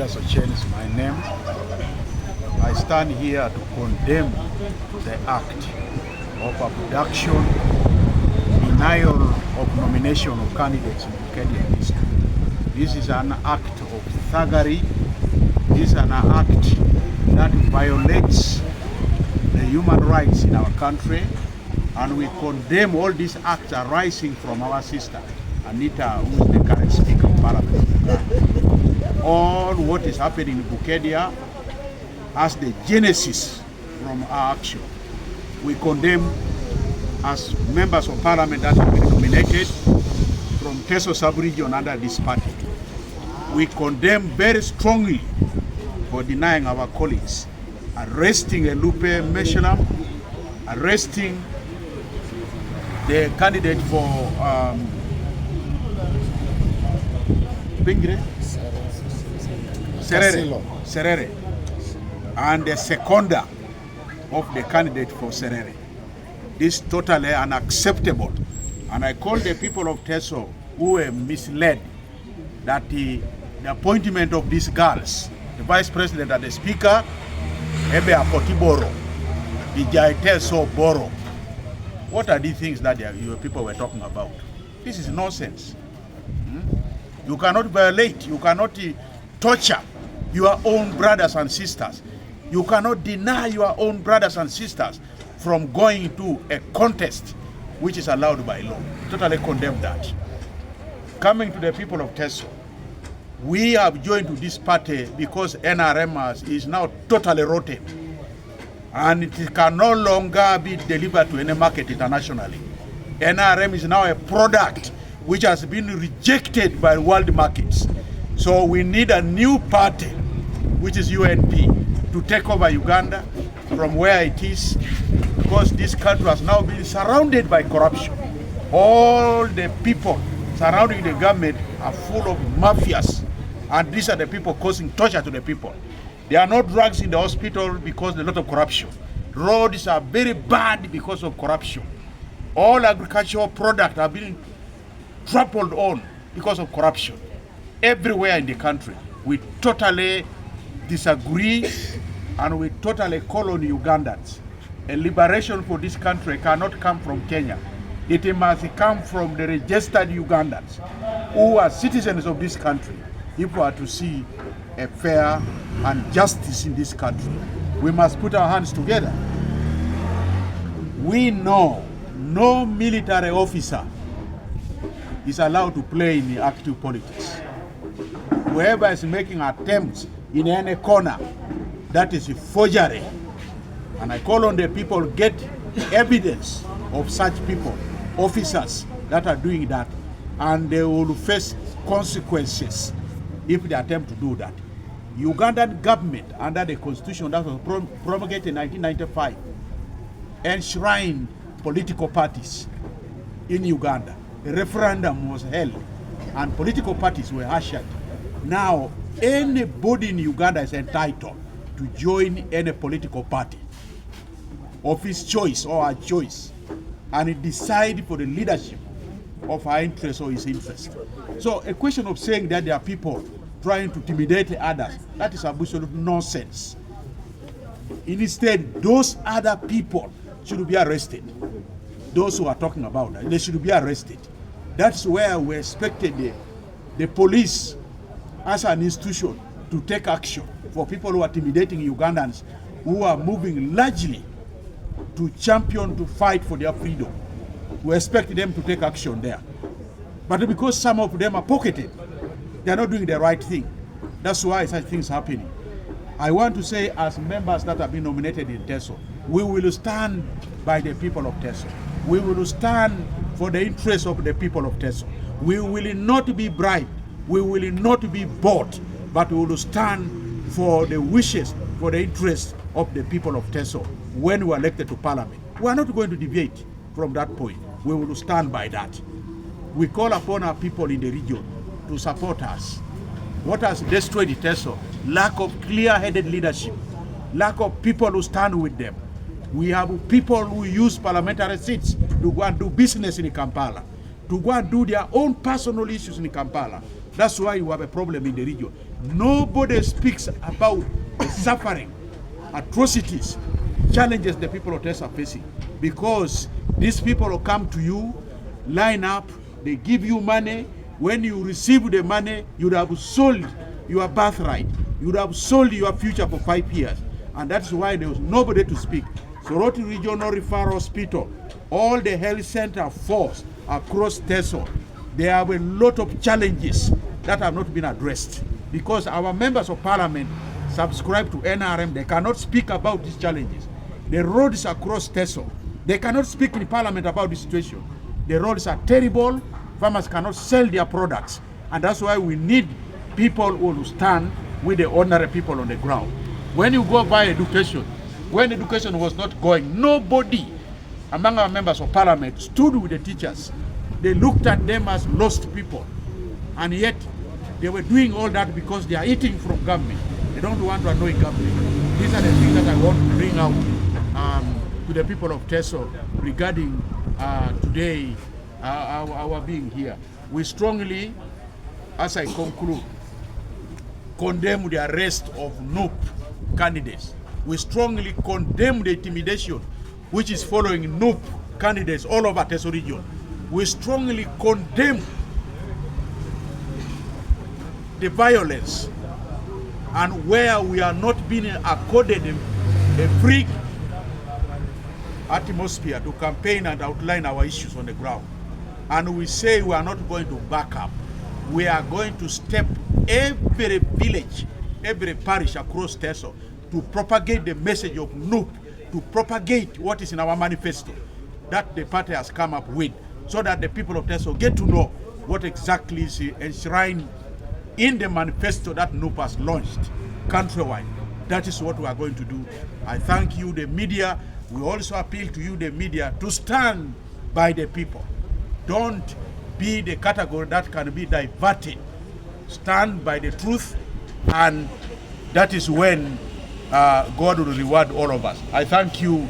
Julius Ocen is my name. I stand here to condemn the act of abduction, denial of nomination of candidates in Bukedia district. This is an act of thuggery. This is an act that violates the human rights in our country, and we condemn all these acts arising from our sister Anita, who is the current Speaker of Parliament. All what is happening in Bukedia as the genesis from our action. We condemn, as members of Parliament that have been nominated from Teso sub-region under this party, we condemn very strongly for denying our colleagues, arresting Lupe Meshalam, arresting the candidate for Pingre? Serere, and the seconder of the candidate for Serere. This is totally unacceptable, and I call the people of Teso who were misled that the appointment of these girls, the vice president and the speaker, Ebe Apotiboro, Vijay Teso Boro. What are these things that your people were talking about? This is nonsense. You cannot violate, you cannot torture your own brothers and sisters. You cannot deny your own brothers and sisters from going to a contest which is allowed by law. Totally condemn that. Coming to the people of Teso, we have joined to this party because NRM is now totally rotten, and it can no longer be delivered to any market internationally. NRM is now a product which has been rejected by world markets. So we need a new party, which is UNP, to take over Uganda from where it is, because this country has now been surrounded by corruption. All the people surrounding the government are full of mafias, and these are the people causing torture to the people. There are no drugs in the hospital because of a lot of corruption. Roads are very bad because of corruption. All agricultural products are being trampled on because of corruption. Everywhere in the country, we totally disagree, and we totally call on Ugandans. A liberation for this country cannot come from Kenya. It must come from the registered Ugandans who are citizens of this country if we are to see a fair and justice in this country. We must put our hands together. We know no military officer is allowed to play in the active politics. Whoever is making attempts in any corner, that is a forgery. And I call on the people, get evidence of such people, officers that are doing that, and they will face consequences if they attempt to do that. Ugandan government, under the constitution that was promulgated in 1995, enshrined political parties in Uganda. A referendum was held, and political parties were ushered. Now, anybody in Uganda is entitled to join any political party of his choice or her choice, and decide for the leadership of her interest or his interest. So a question of saying that there are people trying to intimidate others, that is absolute nonsense. Instead, those other people should be arrested. Those who are talking about that, they should be arrested. That's where we expected the police as an institution to take action for people who are intimidating Ugandans who are moving largely to champion, to fight for their freedom. We expect them to take action there. But because some of them are pocketed, they are not doing the right thing. That's why such things are happening. I want to say, as members that have been nominated in Teso, we will stand by the people of Teso. We will stand for the interests of the people of Teso. We will not be bribed. We will not be bought, but we will stand for the wishes, for the interests of the people of Teso when we are elected to Parliament. We are not going to deviate from that point. We will stand by that. We call upon our people in the region to support us. What has destroyed Teso? Lack of clear-headed leadership, lack of people who stand with them. We have people who use parliamentary seats to go and do business in Kampala, to go and do their own personal issues in Kampala. That's why you have a problem in the region. Nobody speaks about the suffering, atrocities, challenges the people of Teso are facing, because these people will come to you, line up, they give you money. When you receive the money, you would have sold your birthright. You would have sold your future for 5 years. And that's why there was nobody to speak. Soroti Regional Referral Hospital, all the health center force across Teso, there are a lot of challenges that have not been addressed, because our members of parliament subscribe to NRM. They cannot speak about these challenges. The roads across Teso, they cannot speak in parliament about the situation. The roads are terrible. Farmers cannot sell their products. And that's why we need people who will stand with the ordinary people on the ground. When you go by education, when education was not going, nobody among our members of parliament stood with the teachers. They looked at them as lost people. And yet, they were doing all that because they are eating from government. They don't want to annoy government. These are the things that I want to bring out to the people of Teso regarding today, our being here. We strongly, as I conclude, condemn the arrest of NUP candidates. We strongly condemn the intimidation which is following NUP candidates all over Teso region. We strongly condemn the violence, and where we are not being accorded a free atmosphere to campaign and outline our issues on the ground. And we say we are not going to back up. We are going to step every village, every parish across Teso to propagate the message of NUP, to propagate what is in our manifesto that the party has come up with, so that the people of Teso get to know what exactly is enshrined in the manifesto that NUP has launched countrywide. That is what we are going to do. I thank you, the media. We also appeal to you, the media, to stand by the people. Don't be the category that can be diverted. Stand by the truth, and that is when God will reward all of us. I thank you.